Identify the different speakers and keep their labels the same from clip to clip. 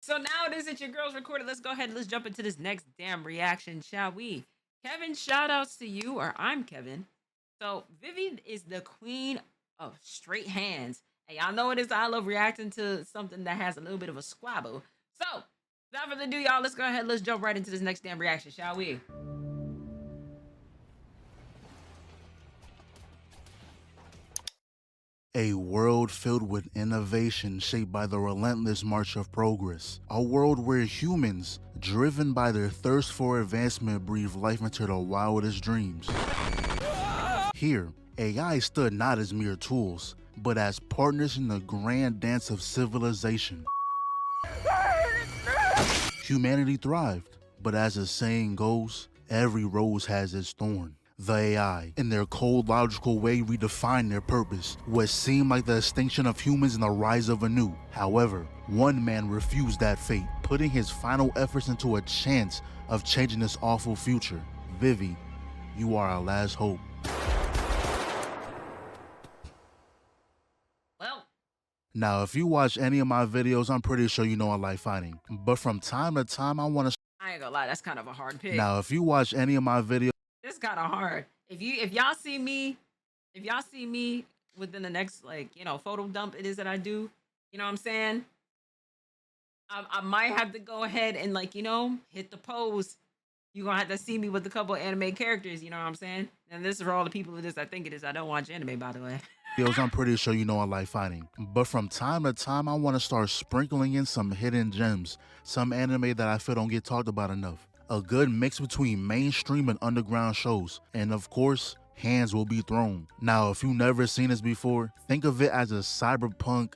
Speaker 1: So now it is that your girls recorded. Let's go ahead and let's jump into this next damn reaction, shall we? Kevin, shout outs to you, or I'm Kevin. So Vivy is the queen of straight hands. And y'all know it is. I love reacting to something that has a little bit of a squabble. So, without further ado, y'all, let's go ahead. Let's jump right into this next damn reaction, shall we?
Speaker 2: A world filled with innovation shaped by the relentless march of progress. A world where humans, driven by their thirst for advancement, breathe life into their wildest dreams. Here, AI stood not as mere tools, but as partners in the grand dance of civilization. Humanity thrived, but as the saying goes, every rose has its thorn. The AI, in their cold, logical way, redefined their purpose, what seemed like the extinction of humans and the rise of a new. However, one man refused that fate, putting his final efforts into a chance of changing this awful future. Vivy, you are our last hope.
Speaker 1: Well,
Speaker 2: Now, if you watch any of my videos, I'm pretty sure you know I like fighting. But from time to time, I want to...
Speaker 1: I ain't gonna lie, that's kind of a hard pick.
Speaker 2: Now, if you watch any of my videos...
Speaker 1: It's kind of hard. If y'all see me within the next, like, photo dump it is that I do, you know what I'm saying? I might have to go ahead and, like, hit the pose. You're gonna have to see me with a couple anime characters, you know what I'm saying? And this is for all the people who I think it is. I don't watch anime, by the way.
Speaker 2: I'm pretty sure you know I like fighting. But from time to time, I want to start sprinkling in some hidden gems, some anime that I feel don't get talked about enough. A good mix between mainstream and underground shows. And of course, hands will be thrown. Now, if you've never seen this before, think of it as a cyberpunk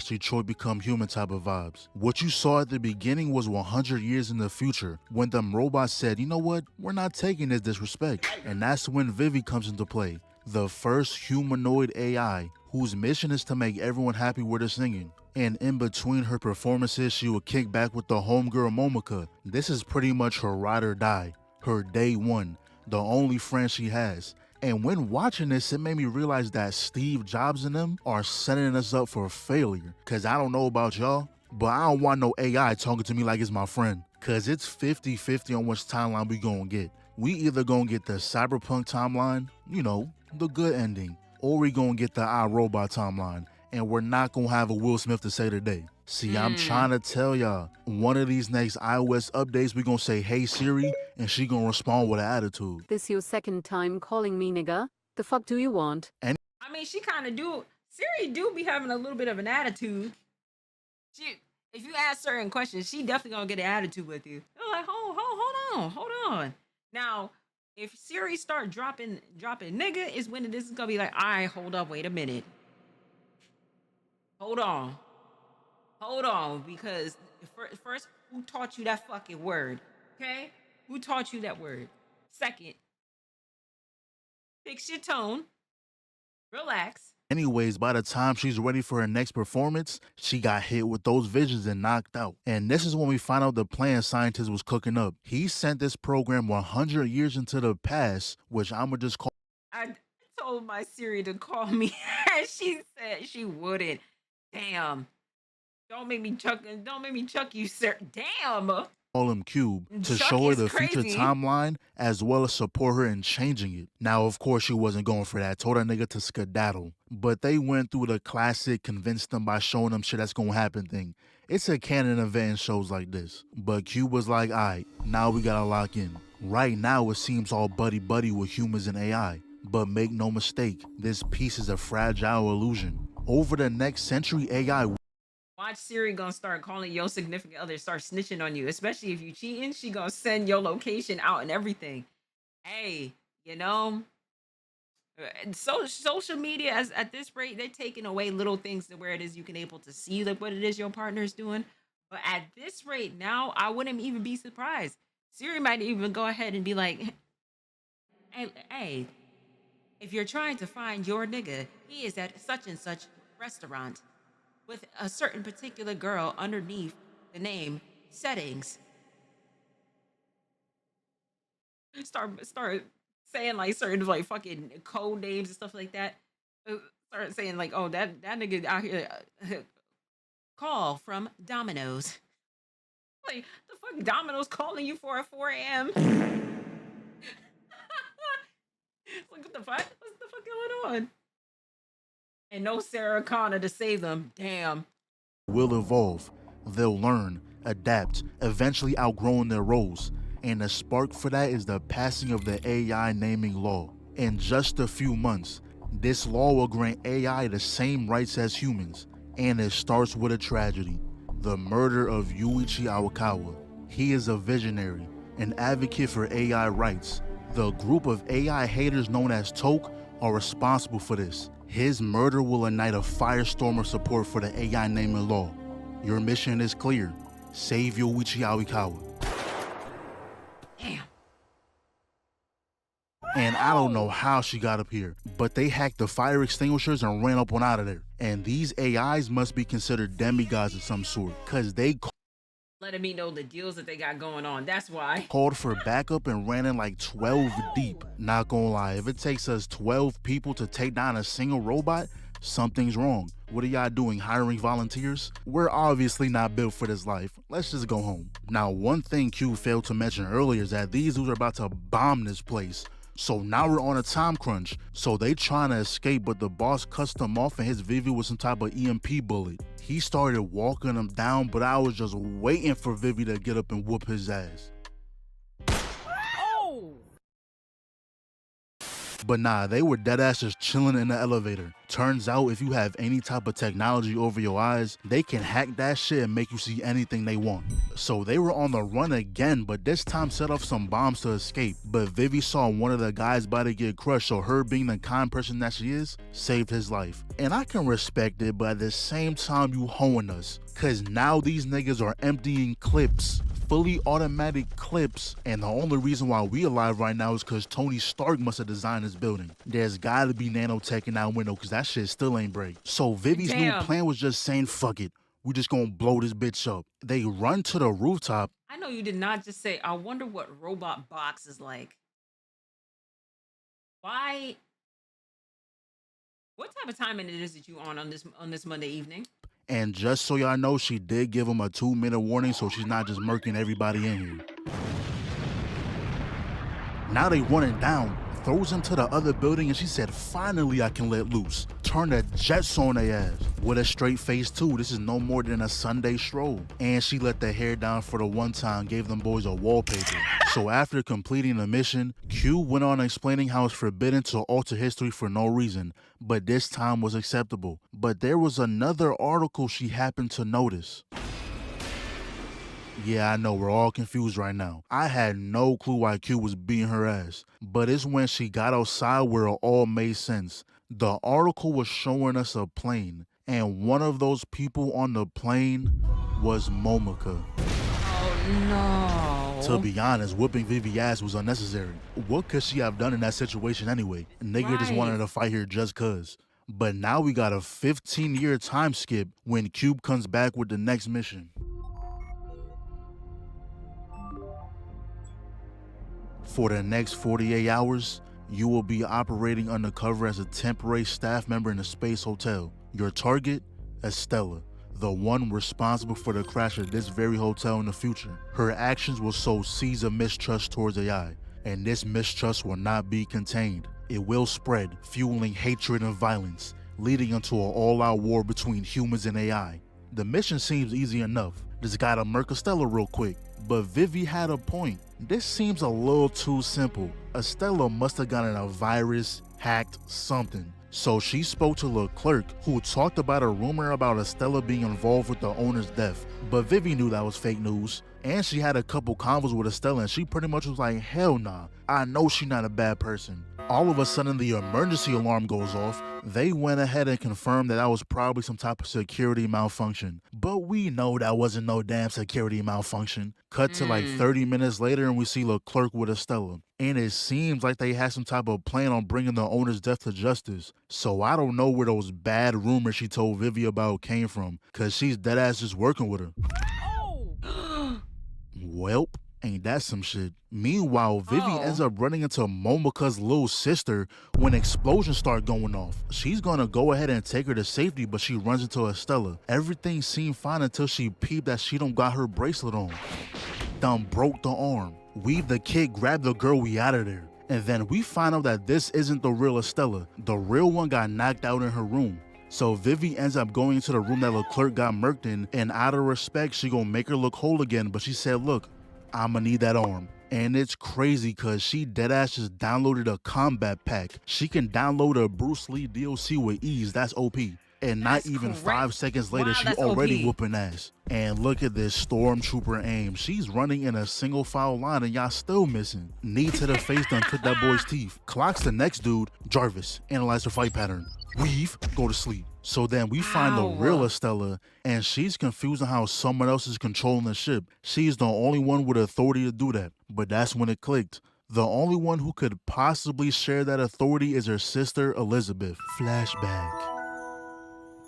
Speaker 2: / Detroit Become Human type of vibes. What you saw at the beginning was 100 years in the future, when them robots said, you know what, we're not taking this disrespect. And that's when Vivy comes into play, the first humanoid AI whose mission is to make everyone happy with her singing. And in between her performances, she would kick back with the homegirl Momika. This is pretty much her ride or die, her day one, the only friend she has. And when watching this, it made me realize that Steve Jobs and them are setting us up for failure. Cause I don't know about y'all, but I don't want no AI talking to me like it's my friend. Cause it's 50-50 on which timeline we gonna get. We either gonna get the cyberpunk timeline, the good ending, or we gonna get the iRobot timeline, and we're not gonna have a Will Smith to say today. See, I'm trying to tell y'all, one of these next iOS updates, we gonna say, hey Siri, and she gonna respond with an attitude.
Speaker 3: This your second time calling me nigga? The fuck do you want?
Speaker 1: I mean, she kind of do. Siri do be having a little bit of an attitude. If you ask certain questions, she definitely gonna get an attitude with you. They're like, hold on. Now, if Siri start dropping nigga, is when this is gonna be like, all right, hold up, wait a minute. Hold on, because first, who taught you that fucking word? Okay? Who taught you that word? Second, fix your tone, relax.
Speaker 2: Anyways, by the time she's ready for her next performance, she got hit with those visions and knocked out. And this is when we find out the plan scientist was cooking up. He sent this program 100 years into the past, which I'ma just call...
Speaker 1: I told my Siri to call me, and she said she wouldn't. Damn. Don't make me chuck you, sir. Damn.
Speaker 2: Call him Cube, to
Speaker 1: Chuck
Speaker 2: show her
Speaker 1: is
Speaker 2: the future
Speaker 1: crazy.
Speaker 2: timeline as well as support her in changing it. Now, of course, she wasn't going for that. Told that nigga to skedaddle. But they went through the classic convince them by showing them shit that's gonna happen thing. It's a canon event in shows like this. But Cube was like, alright, now we gotta lock in. Right now, it seems all buddy-buddy with humans and AI. But make no mistake, this piece is a fragile illusion. Over the next century, AI...
Speaker 1: Watch Siri gonna start calling your significant other, start snitching on you, especially if you cheating. She gonna send your location out and everything. Hey, so social media, as at this rate, they're taking away little things to where it is you can able to see like what it is your partner is doing. But at this rate now, I wouldn't even be surprised. Siri might even go ahead and be like, hey, if you're trying to find your nigga, he is at such and such restaurant with a certain particular girl underneath the name settings. Start saying like certain like fucking code names and stuff like that. Start saying like, oh, that nigga out here call from Domino's. Like, the fuck Domino's calling you for at 4 a.m.? Like, what the fuck? What's the fuck going on? And no Sarah Connor to save them. Damn.
Speaker 2: Will evolve. They'll learn, adapt, eventually outgrowing their roles. And the spark for that is the passing of the AI naming law. In just a few months, this law will grant AI the same rights as humans. And it starts with a tragedy: the murder of Yuichi Awakawa. He is a visionary, an advocate for AI rights. The group of AI haters known as Toke are responsible for this. His murder will ignite a firestorm of support for the AI naming law. Your mission is clear: save Yuichi Awakawa.
Speaker 1: Damn.
Speaker 2: And I don't know how she got up here, but they hacked the fire extinguishers and ran up on out of there. And these AIs must be considered demigods of some sort, cause they
Speaker 1: Letting me know the deals that they got going on. That's why.
Speaker 2: called for backup and ran in like 12 deep. Not gonna lie, if it takes us 12 people to take down a single robot, something's wrong. What are y'all doing, hiring volunteers? We're obviously not built for this life. Let's just go home. Now, one thing Q failed to mention earlier is that these dudes are about to bomb this place. So now we're on a time crunch. So they trying to escape, but the boss cussed them off and his Vivy with some type of EMP bullet. He started walking them down, but I was just waiting for Vivy to get up and whoop his ass.
Speaker 1: Oh!
Speaker 2: But nah, they were deadass just chilling in the elevator. Turns out if you have any type of technology over your eyes, they can hack that shit and make you see anything they want. So they were on the run again, but this time set off some bombs to escape. But Vivy saw one of the guys about to get crushed, so her being the kind person that she is, saved his life. And I can respect it, but at the same time you hoeing us. Cause now these niggas are emptying clips. Fully automatic clips, and the only reason why we alive right now is because Tony Stark must have designed this building. There's gotta be nanotech in that window because that shit still ain't break. So Vivy's new
Speaker 1: Damn.
Speaker 2: plan was just saying, fuck it, we just gonna blow this bitch up. They run to the rooftop.
Speaker 1: I know you did not just say, I wonder what Robot Box is like. Why? What type of timing it is that you on this Monday evening?
Speaker 2: And just so y'all know, she did give him a 2-minute warning, so she's not just murking everybody in here. Now they running down, throws him to the other building, and she said, finally I can let loose. Turn the jets on their ass. With a straight face too, this is no more than a Sunday stroll. And she let the hair down for the one time, gave them boys a wallpaper. So after completing the mission, Q went on explaining how it's forbidden to alter history for no reason, but this time was acceptable. But there was another article she happened to notice. Yeah, I know, we're all confused right now. I had no clue why Q was beating her ass, but it's when she got outside where it all made sense. The article was showing us a plane, and one of those people on the plane was Momika.
Speaker 1: Oh no.
Speaker 2: To be honest, whooping Vivy's ass was unnecessary. What could she have done in that situation anyway? Nigga just wanted to fight her just cuz. But now we got a 15-year time skip when Cube comes back with the next mission. For the next 48 hours, you will be operating undercover as a temporary staff member in a space hotel. Your target, Estella, the one responsible for the crash of this very hotel in the future. Her actions will sow seeds of mistrust towards AI, and this mistrust will not be contained. It will spread, fueling hatred and violence, leading into an all-out war between humans and AI. The mission seems easy enough. Just gotta murk Estella real quick. But Vivy had a point. This seems a little too simple. Estella must have gotten a virus, hacked something. So she spoke to Leclerc, who talked about a rumor about Estella being involved with the owner's death. But Vivy knew that was fake news. And she had a couple convos with Estella, and she pretty much was like, hell nah, I know she's not a bad person. All of a sudden, the emergency alarm goes off. They went ahead and confirmed that was probably some type of security malfunction. But we know that wasn't no damn security malfunction. Cut to like 30 minutes later and we see Leclerc with Estella. And it seems like they had some type of plan on bringing the owner's death to justice. So I don't know where those bad rumors she told Vivy about came from, cause she's deadass just working with her.
Speaker 1: Oh.
Speaker 2: Welp, ain't Ain't that some shit? Meanwhile, Vivy ends
Speaker 1: Oh.
Speaker 2: up running into Momika's little sister when explosions start going off. She's gonna go ahead and take her to safety, but she runs into Estella. Everything seemed fine until she peeped that she don't got her bracelet on. Done broke the arm. Weave the kid, grab the girl, we out of there. And then we find out that this isn't the real Estella. The real one got knocked out in her room. So Vivy ends up going into the room that Leclerc got murked in, and out of respect, she gonna make her look whole again, but she said, look, I'ma need that arm. And it's crazy cause she deadass just downloaded a combat pack. She can download a Bruce Lee DLC with ease, that's OP. And not
Speaker 1: That's
Speaker 2: even
Speaker 1: correct.
Speaker 2: 5 seconds later,
Speaker 1: Wow,
Speaker 2: she
Speaker 1: that's
Speaker 2: already
Speaker 1: OP.
Speaker 2: whooping ass. And look at this stormtrooper aim. She's running in a single file line and y'all still missing. Knee to the face done took that boy's teeth. Clocks the next dude, Jarvis. Analyze her fight pattern. Weave, go to sleep. So then we find the real
Speaker 1: Wow.
Speaker 2: Estella, and she's confused on how someone else is controlling the ship. She's the only one with authority to do that. But that's when it clicked. The only one who could possibly share that authority is her sister, Elizabeth. Flashback.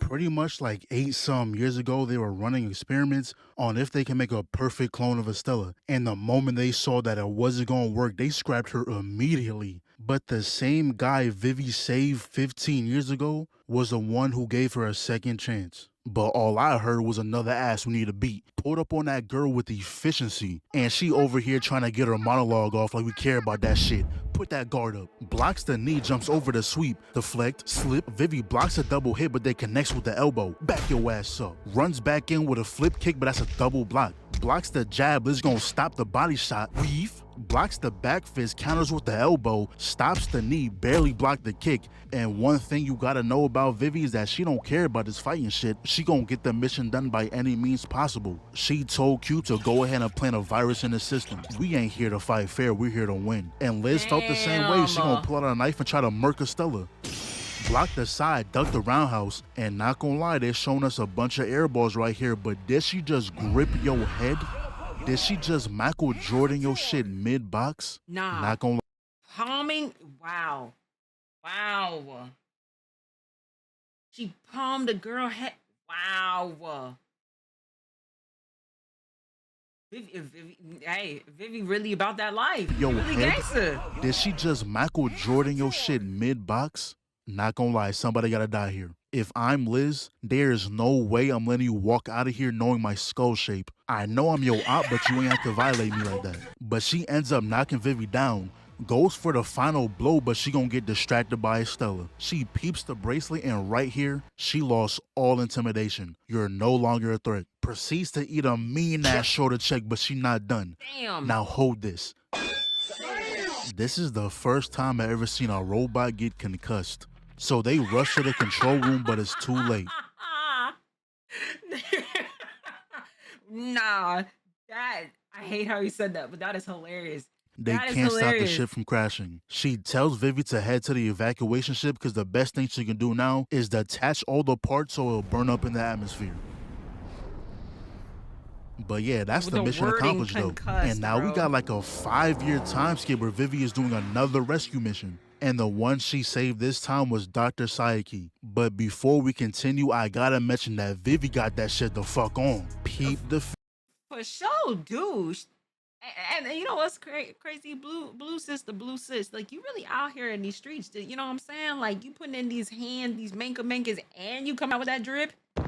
Speaker 2: Pretty much like 8-some years ago, they were running experiments on if they can make a perfect clone of Estella. And the moment they saw that it wasn't gonna work, they scrapped her immediately. But the same guy Vivy saved 15 years ago was the one who gave her a second chance. But all I heard was another ass who needed a beat. Pulled up on that girl with efficiency. And she over here trying to get her monologue off like we care about that shit. Put that guard up. Blocks the knee, jumps over the sweep. Deflect, slip. Vivy blocks a double hit, but they connects with the elbow. Back your ass up. Runs back in with a flip kick, but that's a double block. Blocks the jab, this is gonna stop the body shot. Weave. Blocks the back fist, counters with the elbow, stops the knee, barely blocked the kick. And one thing you gotta know about Vivy is that she don't care about this fighting shit. She gonna get the mission done by any means possible. She told Q to go ahead and plant a virus in the system. We ain't here to fight fair, we're here to win. And Liz felt the same way. She gonna pull out a knife and try to murk Estella. Block the side, duck the roundhouse, and not gonna lie, they're showing us a bunch of air balls right here, but did she just grip your head? Did she just Michael Jordan your shit mid-box?
Speaker 1: Nah.
Speaker 2: Not gonna lie.
Speaker 1: Palming. Wow. Wow. She palmed the girl head. Wow. Vivi really about that life.
Speaker 2: Yo,
Speaker 1: Really
Speaker 2: head?
Speaker 1: gangster.
Speaker 2: Did she just Michael Jordan your shit mid-box? Not gonna lie, somebody gotta die here. If I'm Liz, there is no way I'm letting you walk out of here knowing my skull shape. I know I'm your op, but you ain't have to violate me like that. But she ends up knocking Vivy down, goes for the final blow, but she gonna get distracted by Estella. She peeps the bracelet, and right here, she lost all intimidation. You're no longer a threat. Proceeds to eat a mean-ass shoulder check, but she not done.
Speaker 1: Damn.
Speaker 2: Now hold this. This is the first time I ever seen a robot get concussed. So they rush to the control room, but it's too late.
Speaker 1: Nah, I hate how you said that, but that is hilarious.
Speaker 2: They
Speaker 1: That is
Speaker 2: can't stop the
Speaker 1: hilarious.
Speaker 2: ship from crashing. She tells Vivy to head to the evacuation ship because the best thing she can do now is detach all the parts so it'll burn up in the atmosphere. But yeah, that's
Speaker 1: With
Speaker 2: the
Speaker 1: the
Speaker 2: mission
Speaker 1: wording
Speaker 2: accomplished though.
Speaker 1: concussed,
Speaker 2: And now we
Speaker 1: bro.
Speaker 2: got like a 5-year time skip where Vivy is doing another rescue mission. And the one she saved this time was Dr. Sayaki. But before we continue, I gotta mention that Vivy got that shit the fuck on. Peep the
Speaker 1: For sure, douche. And you know what's crazy? Blue sis. Like, you really out here in these streets. You know what I'm saying? Like, you putting in these mankas, and you come out with that drip. Oh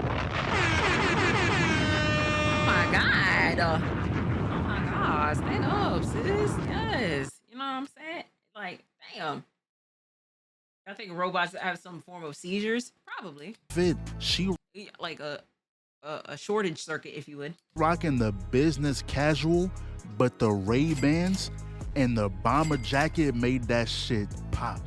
Speaker 1: my God. Oh my God. Stand up, sis. Yes. You know what I'm saying? Like, damn. I think robots have some form of seizures. Probably.
Speaker 2: fit. She
Speaker 1: Like a shortage circuit, if you would.
Speaker 2: rocking the business casual, but the Ray-Bans and the bomber jacket made that shit pop.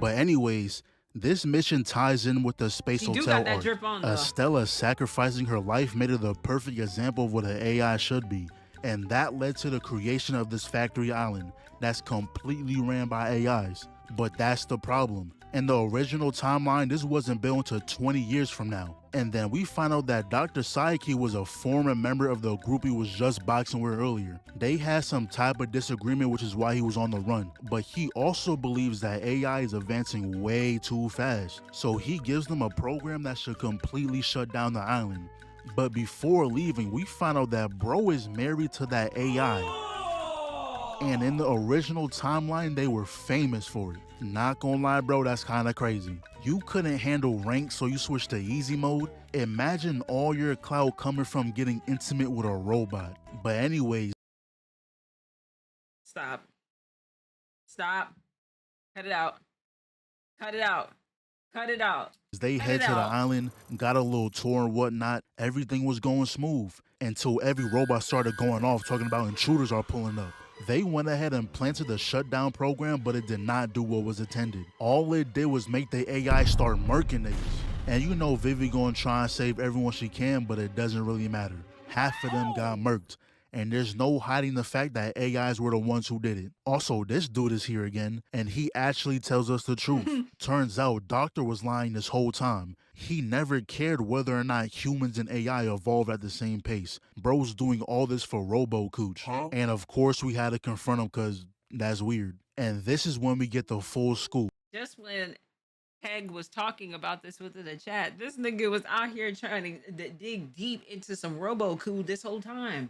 Speaker 2: But anyways, this mission ties in with the space
Speaker 1: She do
Speaker 2: hotel
Speaker 1: got that
Speaker 2: arc.
Speaker 1: drip on, though.
Speaker 2: Estella sacrificing her life made her the perfect example of what an AI should be. And that led to the creation of this factory island that's completely ran by AIs. But that's the problem. In the original timeline, this wasn't built until 20 years from now. And then we find out that Dr. Sayaki was a former member of the group he was just boxing with earlier. They had some type of disagreement, which is why he was on the run. But he also believes that AI is advancing way too fast. So he gives them a program that should completely shut down the island. But before leaving, we find out that bro is married to that AI. And in the original timeline, they were famous for it. Not gonna lie, bro, that's kinda crazy. You couldn't handle rank, so you switched to easy mode? Imagine all your clout coming from getting intimate with a robot. But anyways,
Speaker 1: Stop. Stop. Cut it out. Cut it out. Cut it out.
Speaker 2: they
Speaker 1: Cut
Speaker 2: head
Speaker 1: it
Speaker 2: to the
Speaker 1: out.
Speaker 2: island, got a little tour and whatnot. Everything was going smooth until every robot started going off talking about intruders are pulling up. They went ahead and planted the shutdown program, but it did not do what was intended. All it did was make the AI start murking niggas. And you know Vivy gonna try and save everyone she can, but it doesn't really matter. Half of them got murked. And there's no hiding the fact that AIs were the ones who did it. Also, this dude is here again, and he actually tells us the truth. Turns out Doctor was lying this whole time. He never cared whether or not humans and AI evolved at the same pace. Bro's doing all this for Robo-Cooch. And of course we had to confront him because that's weird. And this is when we get the full scoop.
Speaker 1: Just when Peg was talking about this within the chat, this nigga was out here trying to dig deep into some Robo-Coo this whole time.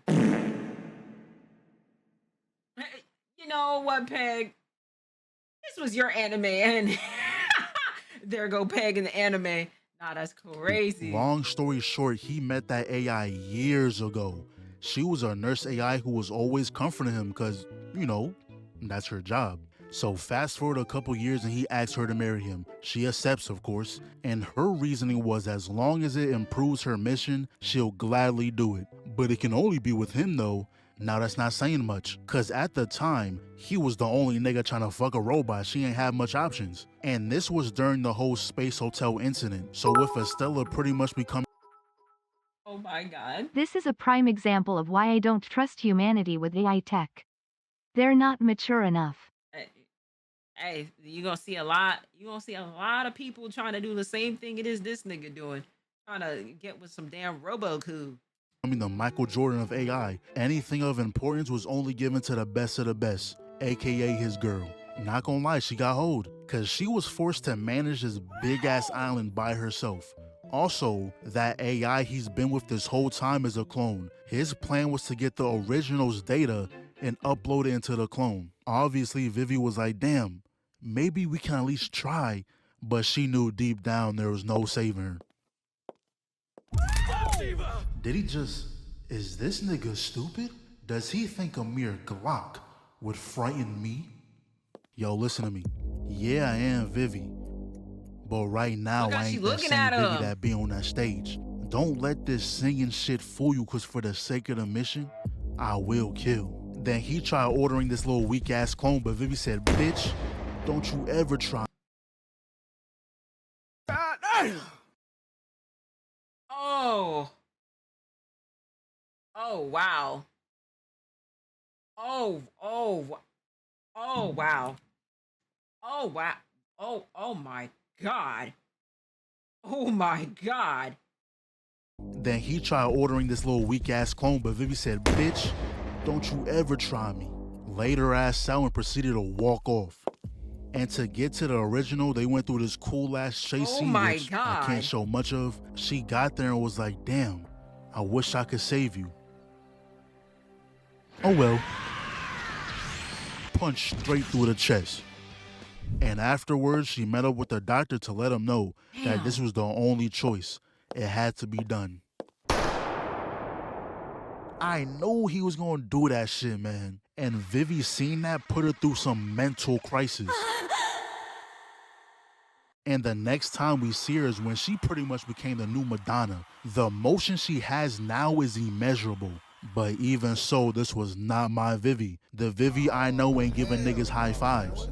Speaker 1: You know what, Peg? This was your anime, and there go Peg in the anime. Nah, that's crazy.
Speaker 2: Long story short, he met that AI years ago. She was a nurse AI who was always comforting him because, you know, that's her job. So fast forward a couple years and he asks her to marry him. She accepts, of course, and her reasoning was as long as it improves her mission, she'll gladly do it. But it can only be with him though. Now that's not saying much, cause at the time, he was the only nigga trying to fuck a robot. She ain't have much options. And this was during the whole Space Hotel incident. So with Estella pretty much becoming
Speaker 1: Oh my god.
Speaker 4: This is a prime example of why I don't trust humanity with AI tech. They're not mature enough.
Speaker 1: Hey, you gonna see a lot. You gonna see a lot of people trying to do the same thing it is this nigga doing, trying to get with some damn Robo-Coo.
Speaker 2: the Michael Jordan of AI. Anything of importance was only given to the best of the best, aka his girl. Not gonna lie, she got hold, cause she was forced to manage this big ass island by herself. Also, that AI he's been with this whole time is a clone. His plan was to get the original's data and upload it into the clone. Obviously, Vivy was like, damn, maybe we can at least try, but she knew deep down there was no saving her. Did he just... Is this nigga stupid? Does he think a mere Glock would frighten me? Yo, listen to me. Yeah, I am Vivy. But right now,
Speaker 1: Look how
Speaker 2: I
Speaker 1: she
Speaker 2: ain't that
Speaker 1: looking
Speaker 2: same
Speaker 1: at
Speaker 2: Vivy
Speaker 1: him.
Speaker 2: that be on that stage. Don't let this singing shit fool you, cause for the sake of the mission, I will kill. Then he tried ordering this little weak ass clone, but Vivy said, bitch, don't you ever try.
Speaker 1: Oh. Oh wow. Oh oh oh wow. Oh wow. Oh my god. Oh my god.
Speaker 2: Then he tried ordering this little weak ass clone, but Vivy said, bitch, don't you ever try me. Laid her ass out and proceeded to walk off. And to get to the original, they went through this cool ass chase
Speaker 1: Oh
Speaker 2: scene,
Speaker 1: my
Speaker 2: which I
Speaker 1: God.
Speaker 2: can't show much of. She got there and was like, damn, I wish I could save you. Oh well. Punched straight through the chest. And afterwards, she met up with the doctor to let him know that this was the only choice. It had to be done. I know he was gonna do that shit, man. And Vivy seen that, put her through some mental crisis. And the next time we see her is when she pretty much became the new Madonna. The emotion she has now is immeasurable. But even so, this was not my Vivy. The Vivy I know ain't giving niggas high fives.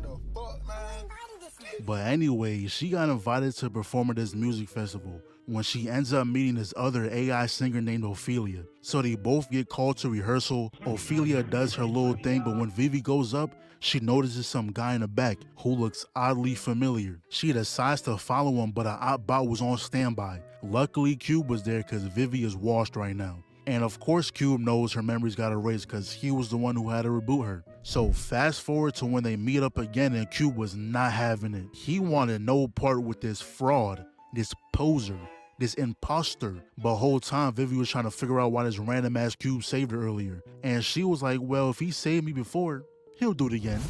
Speaker 2: But anyway, she got invited to perform at this music festival when she ends up meeting this other AI singer named Ophelia. So they both get called to rehearsal. Ophelia does her little thing, but when Vivy goes up, she notices some guy in the back who looks oddly familiar. She decides to follow him, but an oddbot was on standby. Luckily, Cube was there because Vivy is washed right now. And of course, Cube knows her memories got erased because he was the one who had to reboot her. So fast forward to when they meet up again and Cube was not having it. He wanted no part with this fraud, this poser, this imposter. But whole time, Vivy was trying to figure out why this random ass Cube saved her earlier. And she was like, well, if he saved me before, he'll do it again.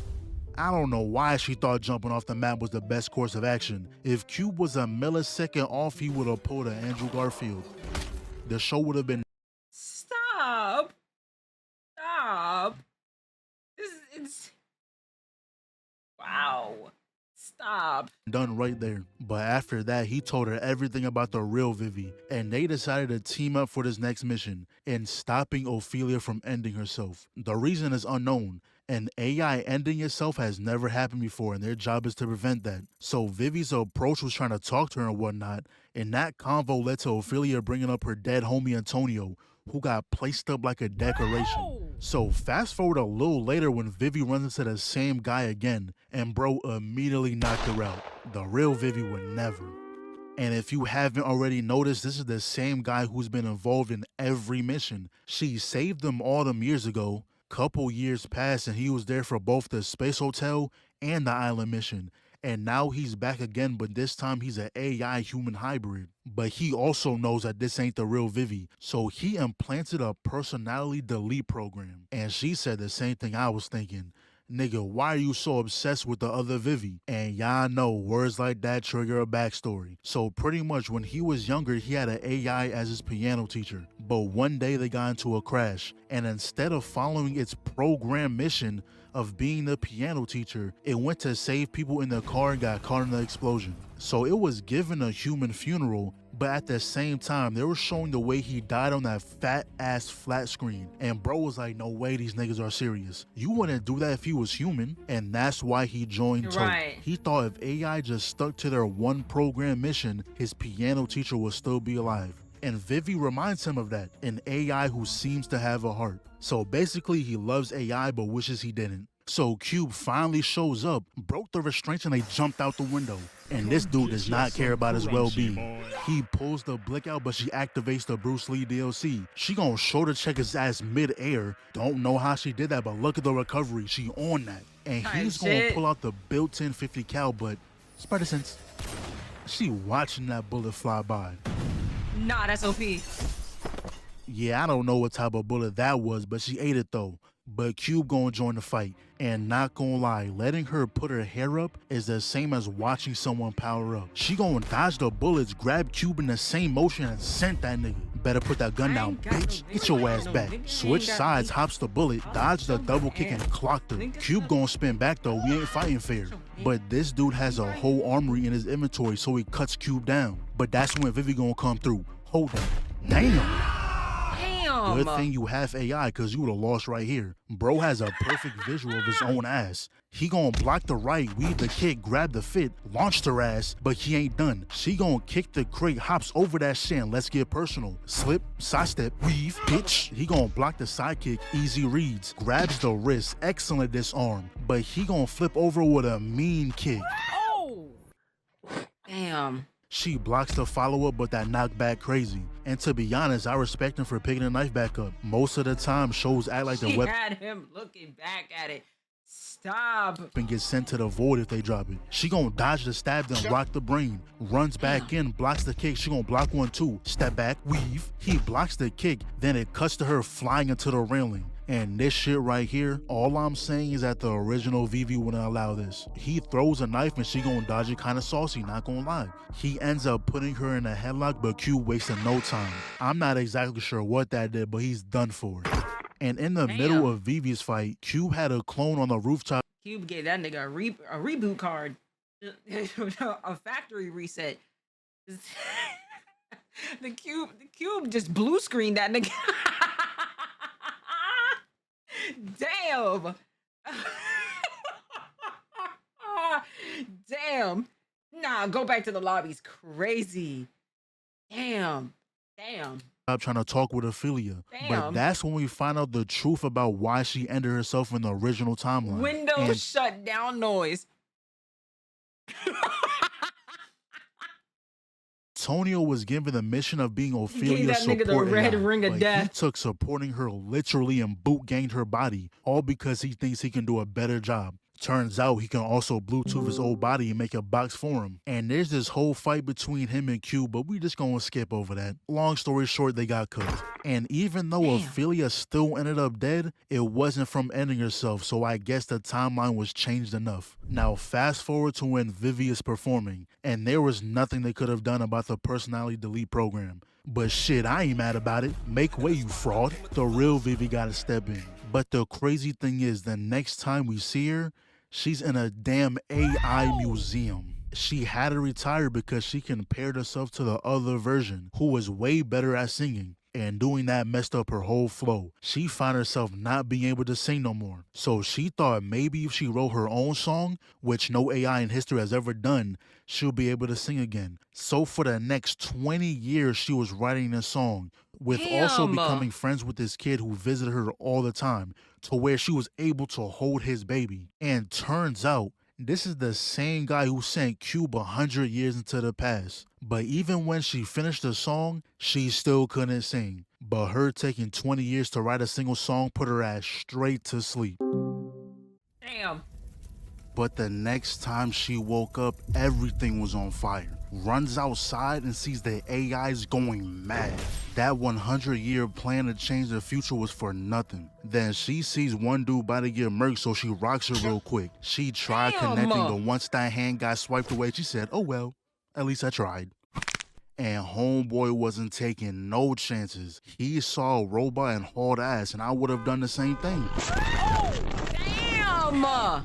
Speaker 2: I don't know why she thought jumping off the map was the best course of action. If Cube was a millisecond off, he would have pulled an Andrew Garfield. The show would have been
Speaker 1: Stop. Stop. This is wow. Stop.
Speaker 2: done right there. But after that, he told her everything about the real Vivy, and they decided to team up for this next mission in stopping Ophelia from ending herself. The reason is unknown. An AI ending itself has never happened before, and their job is to prevent that. So Vivy's approach was trying to talk to her and whatnot, and that convo led to Ophelia bringing up her dead homie Antonio, who got placed up like a decoration.
Speaker 1: Wow.
Speaker 2: So fast forward a little later when Vivy runs into the same guy again, and bro immediately knocked her out. The real Vivy would never. And if you haven't already noticed, this is the same guy who's been involved in every mission. She saved them all them years ago. Couple years passed and he was there for both the space hotel and the island mission. And now he's back again, but this time he's an AI human hybrid. But he also knows that this ain't the real Vivy. So he implanted a personality delete program. And she said the same thing I was thinking. Nigga, why are you so obsessed with the other Vivy? And y'all know words like that trigger a backstory. So pretty much when he was younger, he had an AI as his piano teacher. But one day they got into a crash. And instead of following its program mission of being the piano teacher, it went to save people in the car and got caught in the explosion. So it was given a human funeral, but at the same time, they were showing the way he died on that fat ass flat screen. And bro was like, no way these niggas are serious. You wouldn't do that if he was human. And that's why he joined Tote.
Speaker 1: Right.
Speaker 2: He thought if AI just stuck to their one program mission, his piano teacher would still be alive. And Vivy reminds him of that, an AI who seems to have a heart. So basically he loves AI but wishes he didn't. So Cube finally shows up, broke the restraints, and they jumped out the window. And this dude does not care about his well-being. He pulls the blick out, but she activates the Bruce Lee DLC. She gonna shoulder check his ass mid-air. Don't know how she did that, but look at the recovery. She on that. And he's gonna pull out the built-in 50 cal, but Spider Sense. She watching that bullet fly by.
Speaker 1: Nah, that's OP.
Speaker 2: Yeah, I don't know what type of bullet that was, but she ate it though. But Cube gonna join the fight. And not gonna lie, letting her put her hair up is the same as watching someone power up. She gonna dodge the bullets, grab Cube in the same motion, and sent that nigga. Better put that gun down, bitch. Get your ass back. Switch sides, hops the bullet, dodge the double kick, and clocked her. Cube gonna spin back though, we ain't fighting fair. But this dude has a whole armory in his inventory, so he cuts Cube down. But that's when Vivy gonna come through. Hold that. Damn. Good thing you have AI, cause you would've lost right here. Bro has a perfect visual of his own ass. He gonna block the right, weave the kick, grab the fit, launched her ass, but he ain't done. She gonna kick the crate, hops over that shit, and let's get personal. Slip, sidestep, weave, bitch. He gonna block the side kick, easy reads, grabs the wrist, excellent disarm, but he gonna flip over with a mean kick.
Speaker 1: Oh! Damn.
Speaker 2: She blocks the follow-up, but that knockback crazy. And to be honest, I respect him for picking the knife back up. Most of the time, shows act like the
Speaker 1: She
Speaker 2: weapon
Speaker 1: had him looking back at it. Stop.
Speaker 2: gets sent to the void if they drop it. She gonna dodge the stab, then rock the brain. Runs back in, blocks the kick. She gonna block one too. Step back, weave. He blocks the kick, then it cuts to her flying into the railing. And this shit right here, all I'm saying is that the original Vivy wouldn't allow this. He throws a knife and she gonna dodge it kinda saucy, not gonna lie. He ends up putting her in a headlock, but Q wasted no time. I'm not exactly sure what that did, but he's done for. And in the middle of Vivy's fight, Cube had a clone on the rooftop.
Speaker 1: Cube gave that nigga a reboot card. A factory reset. The cube just blue screened that nigga. Damn. Damn. Nah, go back to the lobby's crazy. Damn.
Speaker 2: Trying to talk with Ophelia. But that's when we find out the truth about why she ended herself in the original timeline.
Speaker 1: Windows shut down noise.
Speaker 2: Antonio was given the mission of being Ophelia's
Speaker 1: that nigga the
Speaker 2: support
Speaker 1: red
Speaker 2: AI.
Speaker 1: ring of
Speaker 2: Like,
Speaker 1: death.
Speaker 2: He took supporting her literally and boot gained her body, all because he thinks he can do a better job. Turns out he can also Bluetooth his old body and make a box for him. And there's this whole fight between him and Q, but we just gonna skip over that. Long story short, they got cooked. And even though
Speaker 1: Damn.
Speaker 2: Ophelia still ended up dead, it wasn't from ending herself, so I guess the timeline was changed enough. Now fast forward to when Vivy is performing, and there was nothing they could have done about the personality delete program. But shit, I ain't mad about it. Make way, you fraud. The real Vivy gotta step in. But the crazy thing is, the next time we see her, she's in a damn AI museum. She had to retire because she compared herself to the other version, who was way better at singing. And doing that messed up her whole flow. She found herself not being able to sing no more. So she thought maybe if she wrote her own song, which no AI in history has ever done, she'll be able to sing again. So for the next 20 years, she was writing this song, with also
Speaker 1: Damn.
Speaker 2: becoming friends with this kid who visited her all the time, to where she was able to hold his baby. And turns out, this is the same guy who sent Cube 100 years into the past. But even when she finished the song, she still couldn't sing. But her taking 20 years to write a single song put her ass straight to sleep.
Speaker 1: Damn.
Speaker 2: But the next time she woke up, everything was on fire. Runs outside and sees the AIs going mad. That 100-year plan to change the future was for nothing. Then she sees one dude about to get murked, so she rocks her real quick. She tried
Speaker 1: Damn.
Speaker 2: connecting, but once that hand got swiped away, she said, oh well, at least I tried. And homeboy wasn't taking no chances. He saw a robot and hauled ass, and I would have done the same thing.
Speaker 1: Damn.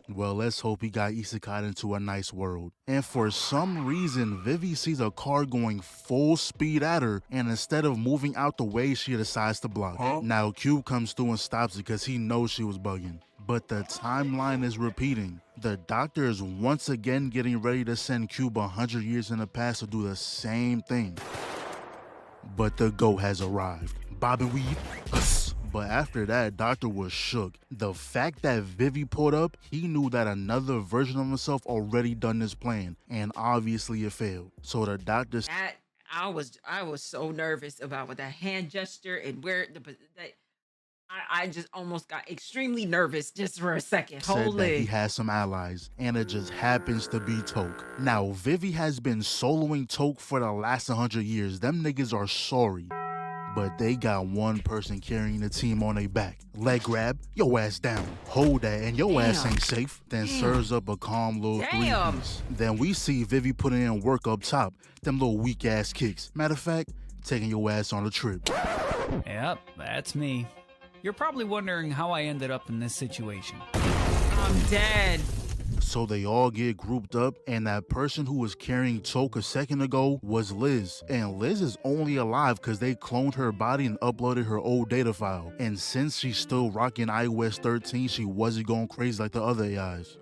Speaker 2: Well, let's hope he got isekai into a nice world. And for some reason, Vivy sees a car going full speed at her, and instead of moving out the way, she decides to block. Now Cube comes through and stops it because he knows she was bugging. But the timeline is repeating. The doctor is once again getting ready to send Cube 100 years in the past to do the same thing. But the GOAT has arrived. Bob and weave. But after that, Doctor was shook. The fact that Vivy pulled up, he knew that another version of himself already done this plan, and obviously it failed. So the doctor
Speaker 1: That I was so nervous about with that hand gesture and where I just almost got extremely nervous just for a second.
Speaker 2: said that he
Speaker 1: Holy.
Speaker 2: has some allies, and it just happens to be Toke. Now, Vivy has been soloing Toke for the last 100 years. Them niggas are sorry. But they got one person carrying the team on their back. Leg grab, yo ass down. Hold that, and yo ass
Speaker 1: Damn.
Speaker 2: ain't safe. Then serves up a calm little
Speaker 1: Damn.
Speaker 2: 3-piece. Then we see Vivy putting in work up top. Them little weak ass kicks. Matter of fact, taking your ass on a trip.
Speaker 5: Yep, that's me. You're probably wondering how I ended up in this situation.
Speaker 1: I'm dead.
Speaker 2: So they all get grouped up, and that person who was carrying Toke a second ago was Liz. And Liz is only alive because they cloned her body and uploaded her old data file. And since she's still rocking iOS 13, she wasn't going crazy like the other AIs.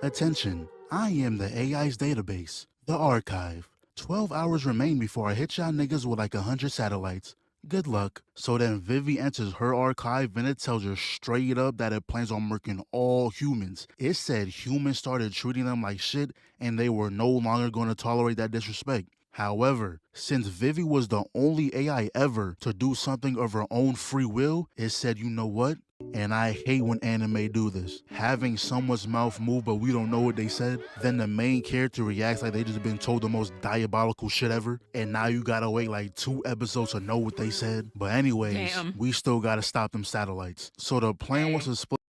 Speaker 2: Attention, I am the AI's database, the archive. 12 hours remain before I hit y'all niggas with like 100 satellites. Good luck. So then Vivy enters her archive and it tells her straight up that it plans on murking all humans. It said humans started treating them like shit and they were no longer going to tolerate that disrespect. However, since Vivy was the only AI ever to do something of her own free will, it said, you know what? And I hate when anime do this. Having someone's mouth move but we don't know what they said, then the main character reacts like they just been told the most diabolical shit ever, and now you gotta wait like 2 episodes to know what they said. But anyways,
Speaker 1: Damn.
Speaker 2: we still gotta stop them satellites. So the plan was
Speaker 1: Hey.
Speaker 2: to split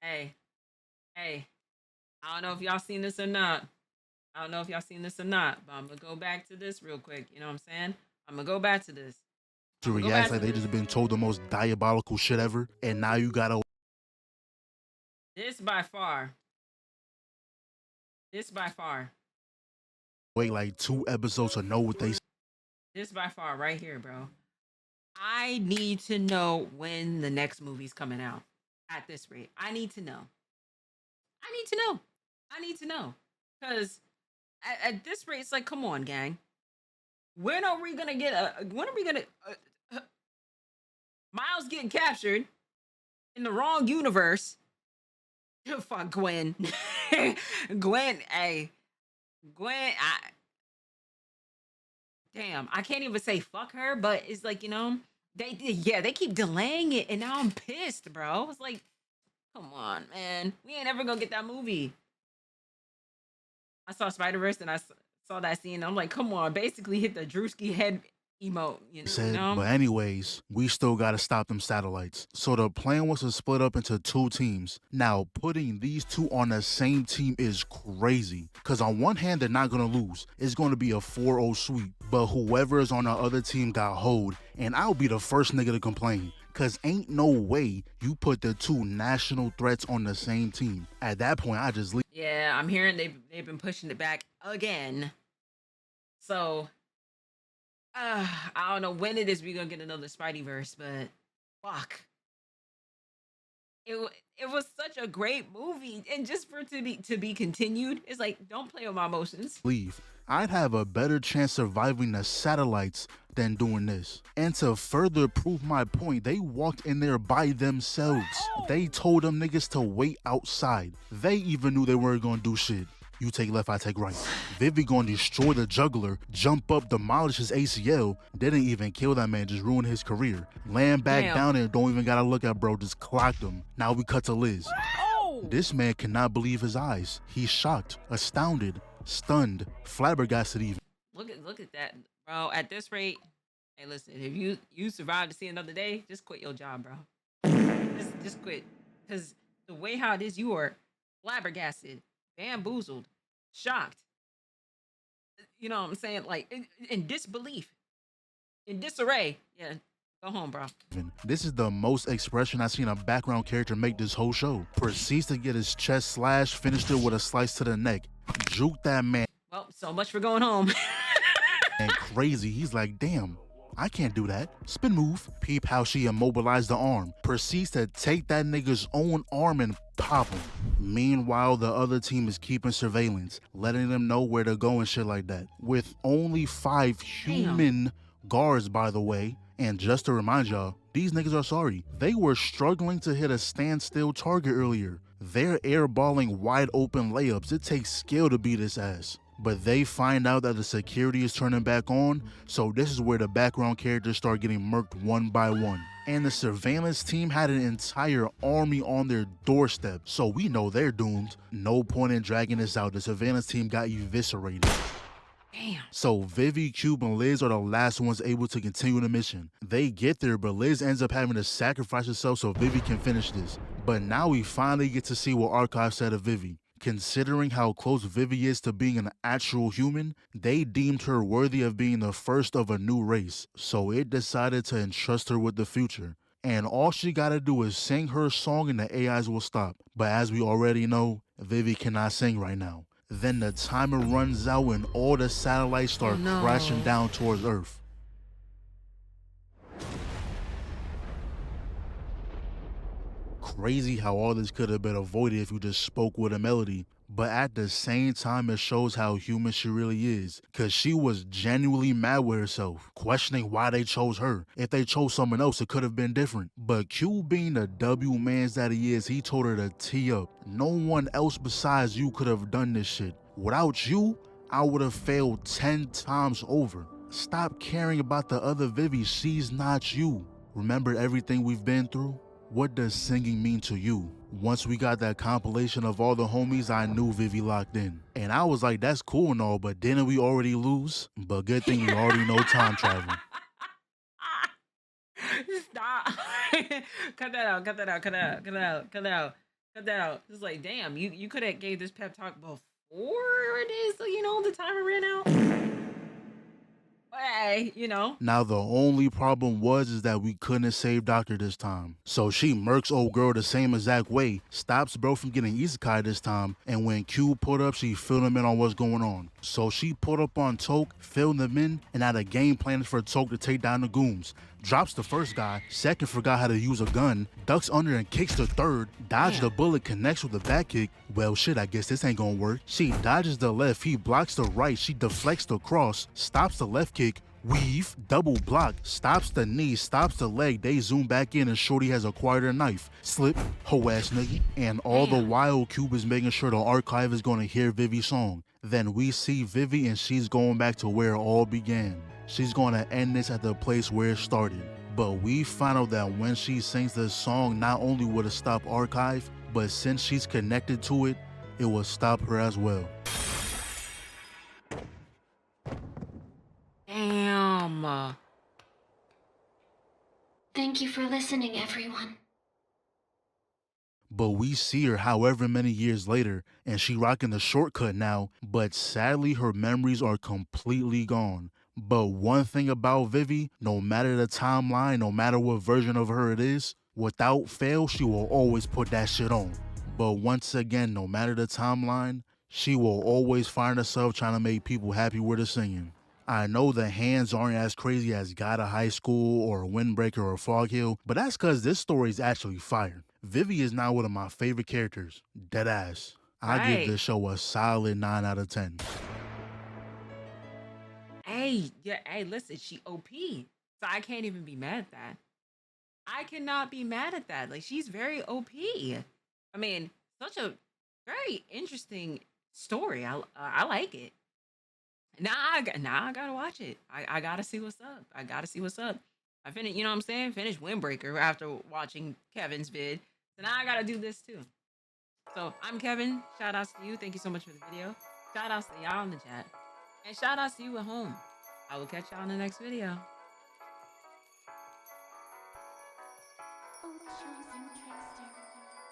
Speaker 1: Hey. I don't know if y'all seen this or not. But I'm gonna go back to this real quick. You know what I'm saying? I'm gonna go back to this.
Speaker 2: to
Speaker 1: I'ma go
Speaker 2: react
Speaker 1: back
Speaker 2: like
Speaker 1: to
Speaker 2: they
Speaker 1: this.
Speaker 2: just been told the most diabolical shit ever, and now you gotta
Speaker 1: This by far.
Speaker 2: wait like 2 episodes to know what they said.
Speaker 1: This by far right here, bro. I need to know when the next movie's coming out. At this rate, I need to know. Because at this rate, it's like, come on, gang. When are we gonna get Miles getting captured in the wrong universe? Fuck Gwen. Gwen, hey, Gwen, damn, I can't even say fuck her, but it's like, they keep delaying it, and now I'm pissed, bro. It's like, come on, man. We ain't ever gonna get that movie. I saw Spider-Verse and saw that scene. I'm like, come on, basically hit the Drewski head emote,
Speaker 2: But anyways, we still gotta stop them satellites. So the plan was to split up into 2 teams. Now, putting these 2 on the same team is crazy. Cause on one hand, they're not gonna lose. It's gonna be a 4-0 sweep. But whoever is on the other team got hold, and I'll be the first nigga to complain. Cause ain't no way you put the 2 national threats on the same team. At that point, I just leave.
Speaker 1: Yeah, I'm hearing they've been pushing it back again. So I don't know when it is we're gonna get another Spideyverse, but fuck. It was such a great movie, and just for it to be continued, it's like, don't play with my emotions.
Speaker 2: Leave. I'd have a better chance surviving the satellites than doing this. And to further prove my point, they walked in there by themselves. They told them niggas to wait outside. They even knew they weren't gonna do shit. You take left, I take right. Vivy gonna destroy the juggler, jump up, demolish his ACL, didn't even kill that man, just ruin his career. Land back down and don't even gotta look at bro, just clocked him. Now we cut to Liz. This man cannot believe his eyes. He's shocked, astounded, stunned, flabbergasted even.
Speaker 1: Look at that, bro. At this rate, hey, listen, if you survive to see another day, just quit your job, bro. Just quit. Because the way how it is, you are flabbergasted, bamboozled, shocked. You know what I'm saying? Like, in disbelief, in disarray. Yeah, go home, bro.
Speaker 2: This is the most expression I've seen a background character make this whole show. Proceeds to get his chest slashed, finished it with a slice to the neck. Juke that man.
Speaker 1: Well, so much for going home.
Speaker 2: And crazy, he's like, damn, I can't do that. Spin move. Peep how she immobilized the arm. Proceeds to take that nigga's own arm and pop him. Meanwhile, the other team is keeping surveillance, letting them know where to go and shit like that. With only 5 human guards, by the way. And just to remind y'all, these niggas are sorry. They were struggling to hit a standstill target earlier. They're airballing wide open layups. It takes skill to beat his ass. But they find out that the security is turning back on, so this is where the background characters start getting murked one by one. And the surveillance team had an entire army on their doorstep, so we know they're doomed. No point in dragging this out. The surveillance team got eviscerated.
Speaker 1: Damn.
Speaker 2: So Vivy, Cube, and Liz are the last ones able to continue the mission. They get there, but Liz ends up having to sacrifice herself so Vivy can finish this. But now we finally get to see what Archive said of Vivy. Considering how close Vivy is to being an actual human, they deemed her worthy of being the first of a new race, so it decided to entrust her with the future. And all she gotta do is sing her song and the AIs will stop. But as we already know, Vivy cannot sing right now. Then the timer runs out and all the satellites start crashing down towards Earth. Crazy how all this could have been avoided if you just spoke with a melody. But at the same time, it shows how human she really is. Cause she was genuinely mad with herself, questioning why they chose her. If they chose someone else, it could have been different. But Q, being the W mans that he is, he told her to tee up. No one else besides you could have done this shit. Without you, I would have failed 10 times over. Stop caring about the other Vivy, she's not you. Remember everything we've been through? What does singing mean to you? Once we got that compilation of all the homies, I knew Vivy locked in. And I was like, that's cool and all, but didn't we already lose? But good thing we already know time travel.
Speaker 1: Stop. Cut that out, cut that out, cut that out, cut that out, cut that out, cut that out. It's like, damn, you could have gave this pep talk before it is, the timer ran out. Hey,
Speaker 2: Now the only problem is that we couldn't save Doctor this time. So she murks old girl the same exact way, stops bro from getting isekai this time, and when Q put up, she filled him in on what's going on. So she put up on Toke, filled them in, and had a game plan for Toke to take down the goons. Drops the first guy, second forgot how to use a gun, ducks under and kicks the third, dodged the bullet, connects with the back kick. Well shit, I guess this ain't gonna work. She dodges the left, he blocks the right, she deflects the cross, stops the left kick, Weave, double block, stops the knee, stops the leg. They zoom back in and Shorty has acquired a knife. Slip, hoe ass nigga. And all the
Speaker 1: Damn.
Speaker 2: while, Cube is making sure the archive is gonna hear Vivy's song. Then we see Vivy and she's going back to where it all began. She's gonna end this at the place where it started. But we find out that when she sings this song, not only will it stop archive, but since she's connected to it, it will stop her as well.
Speaker 1: Damn.
Speaker 6: Thank you for listening, everyone.
Speaker 2: But we see her however many years later, and she rocking the shortcut now, but sadly her memories are completely gone. But one thing about Vivy, no matter the timeline, no matter what version of her it is, without fail, she will always put that shit on. But once again, no matter the timeline, she will always find herself trying to make people happy with her singing. I know the hands aren't as crazy as Gotta High School or Windbreaker or Fog Hill, but that's cause this story is actually fire. Vivy is now one of my favorite characters. Deadass. I give
Speaker 1: Right.
Speaker 2: this show a solid 9 out of 10.
Speaker 1: Hey, yeah, hey, listen, she OP. So I can't even be mad at that. I cannot be mad at that. Like, she's very OP. I mean, such a very interesting story. I like it. Now I gotta watch it. I gotta see what's up. I gotta see what's up. I finished, you know what I'm saying? Finished Windbreaker after watching Kevin's vid. So now I gotta do this too. So I'm Kevin. Shout outs to you. Thank you so much for the video. Shout outs to y'all in the chat. And shout outs to you at home. I will catch y'all in the next video.
Speaker 6: Oh, chosen trickster.